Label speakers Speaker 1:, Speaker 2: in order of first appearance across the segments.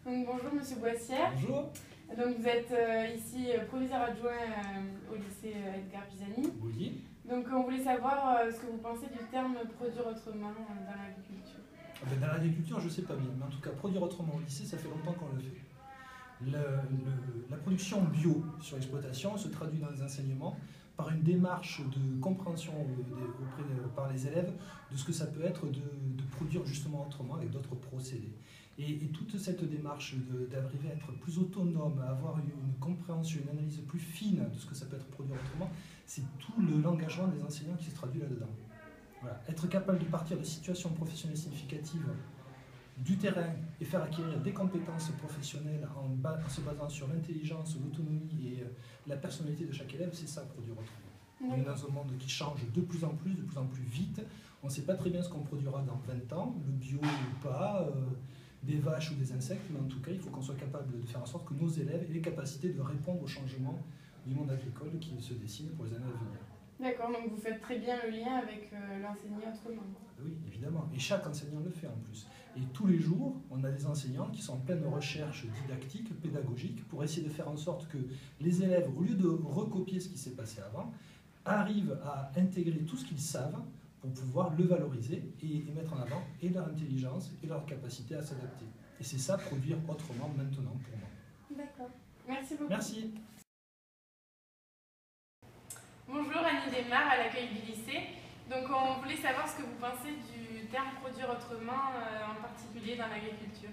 Speaker 1: Donc, bonjour Monsieur Boissière.
Speaker 2: Bonjour.
Speaker 1: Donc, vous êtes ici proviseur adjoint au lycée Edgar Pisani.
Speaker 2: Oui.
Speaker 1: Donc on voulait savoir ce que vous pensez du terme produire autrement dans l'agriculture.
Speaker 2: Dans l'agriculture, je ne sais pas bien, mais en tout cas, produire autrement au lycée, ça fait longtemps qu'on le fait. La production bio sur l'exploitation se traduit dans les enseignements par une démarche de compréhension par les élèves de ce que ça peut être de produire justement autrement avec d'autres procédés. Et toute cette démarche d'arriver à être plus autonome, à avoir une compréhension, une analyse plus fine de ce que ça peut être produire autrement, c'est tout l'engagement des enseignants qui se traduit là-dedans. Voilà. Être capable de partir de situations professionnelles significatives du terrain et faire acquérir des compétences professionnelles en se basant sur l'intelligence, l'autonomie et la personnalité de chaque élève, c'est ça, produire autrement. On est dans un monde qui change de plus en plus vite. On ne sait pas très bien ce qu'on produira dans 20 ans, le bio ou pas, des vaches ou des insectes, mais en tout cas, il faut qu'on soit capable de faire en sorte que nos élèves aient les capacités de répondre aux changements du monde agricole qui se dessine pour les années à venir.
Speaker 1: D'accord, donc vous faites très bien le lien avec l'enseigner autrement.
Speaker 2: Oui, évidemment. Et chaque enseignant le fait en plus. Et tous les jours, on a des enseignants qui sont en pleine recherche didactique, pédagogique, pour essayer de faire en sorte que les élèves, au lieu de recopier ce qui s'est passé avant, arrivent à intégrer tout ce qu'ils savent pour pouvoir le valoriser et mettre en avant et leur intelligence et leur capacité à s'adapter. Et c'est ça, produire autrement maintenant pour moi.
Speaker 1: D'accord. Merci beaucoup.
Speaker 2: Merci.
Speaker 1: Bonjour, Annie Desmar à l'accueil du lycée. Donc on voulait savoir ce que vous pensez du terme produire autrement, en particulier dans l'agriculture.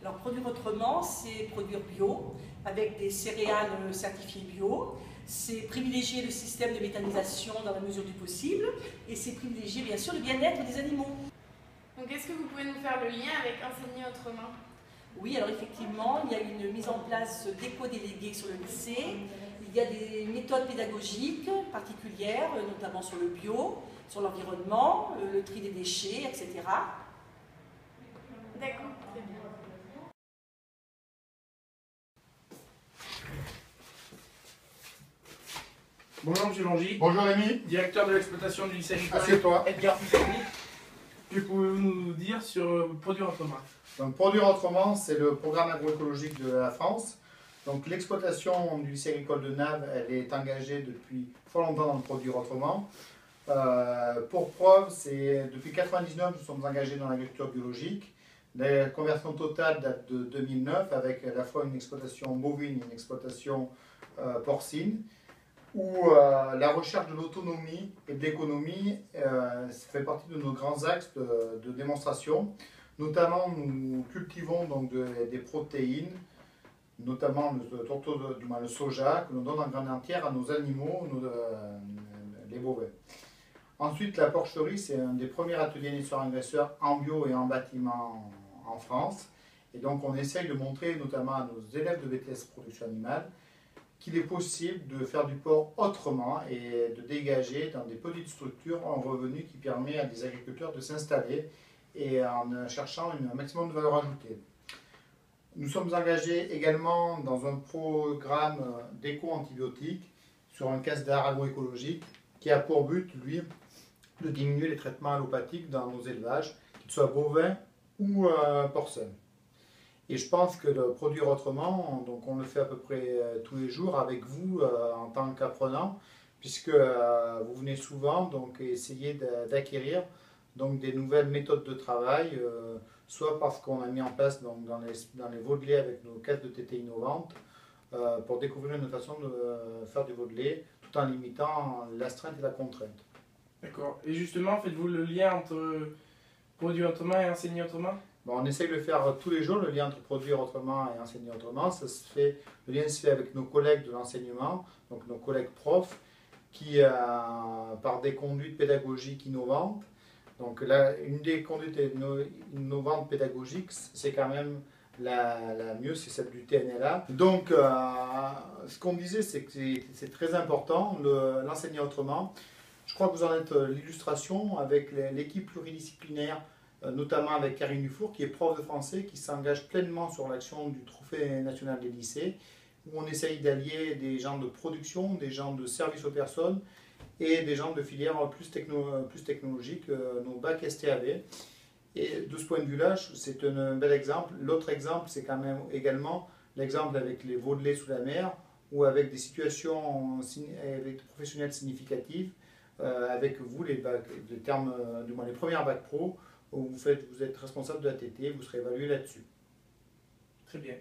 Speaker 3: Alors produire autrement, c'est produire bio, avec des céréales certifiées bio. C'est privilégier le système de méthanisation dans la mesure du possible. Et c'est privilégier bien sûr le bien-être des animaux.
Speaker 1: Donc est-ce que vous pouvez nous faire le lien avec enseigner autrement?
Speaker 3: Oui, alors effectivement, il y a une mise en place d'éco-délégués sur le lycée. Il y a des méthodes pédagogiques particulières, notamment sur le bio, sur l'environnement, le tri des déchets, etc.
Speaker 1: D'accord, très bien.
Speaker 4: Bonjour Monsieur Longy.
Speaker 5: Bonjour Rémi.
Speaker 4: Directeur de l'exploitation du lycée agricole
Speaker 5: Assieds-toi.
Speaker 4: Edgar Pisani. Que pouvez-vous nous dire sur produire autrement?
Speaker 5: Donc, Produire autrement, c'est le programme agroécologique de la France. Donc l'exploitation du lycée agricole de Naves, elle est engagée depuis fort longtemps dans le Produire autrement. Pour preuve, c'est depuis 1999, nous sommes engagés dans l'agriculture biologique. La conversion totale date de 2009 avec à la fois une exploitation bovine et une exploitation porcine, où la recherche de l'autonomie et de l'économie fait partie de nos grands axes de démonstration. Notamment, nous cultivons donc des protéines, notamment le soja, que l'on donne en graines entières à nos animaux, les bovins. Ensuite, la porcherie, c'est un des premiers ateliers naisseurs-agresseurs en bio et en bâtiment en France. Et donc, on essaye de montrer, notamment à nos élèves de BTS Production Animale, qu'il est possible de faire du porc autrement et de dégager dans des petites structures un revenu qui permet à des agriculteurs de s'installer et en cherchant un maximum de valeur ajoutée. Nous sommes engagés également dans un programme d'éco-antibiotiques sur un casse d'art agroécologique qui a pour but, lui, de diminuer les traitements allopathiques dans nos élevages, qu'ils soient bovins ou porcins. Et je pense que le produire autrement, donc on le fait à peu près tous les jours avec vous en tant qu'apprenant, puisque vous venez souvent donc essayer d'acquérir donc des nouvelles méthodes de travail, soit parce qu'on a mis en place donc, dans les vaudelets avec nos caisses de TT innovantes, pour découvrir une façon de faire du vaudelet tout en limitant l'astreinte et la contrainte.
Speaker 4: D'accord. Et justement, faites-vous le lien entre produire autrement et enseigner autrement?
Speaker 5: Bon, on essaie de le faire tous les jours, le lien entre produire autrement et enseigner autrement. Le lien se fait avec nos collègues de l'enseignement, donc nos collègues profs, qui, par des conduites pédagogiques innovantes, donc là, une des conduites innovantes pédagogiques, c'est quand même la mieux, c'est celle du TNLA. Donc, ce qu'on disait, c'est que c'est très important, l'enseigner autrement. Je crois que vous en êtes l'illustration avec l'équipe pluridisciplinaire, notamment avec Karine Dufour, qui est prof de français, qui s'engage pleinement sur l'action du Trophée national des lycées, où on essaye d'allier des gens de production, des gens de service aux personnes, et des gens de filières plus technologiques, nos bacs STAV. Et de ce point de vue-là, c'est un bel exemple. L'autre exemple, c'est quand même également l'exemple avec les veaux de lait sous la mer ou avec des situations avec des professionnels significatives, avec vous, les termes, du moins les premières bacs pro, où vous êtes responsable de la TT, vous serez évalué là-dessus.
Speaker 4: Très bien.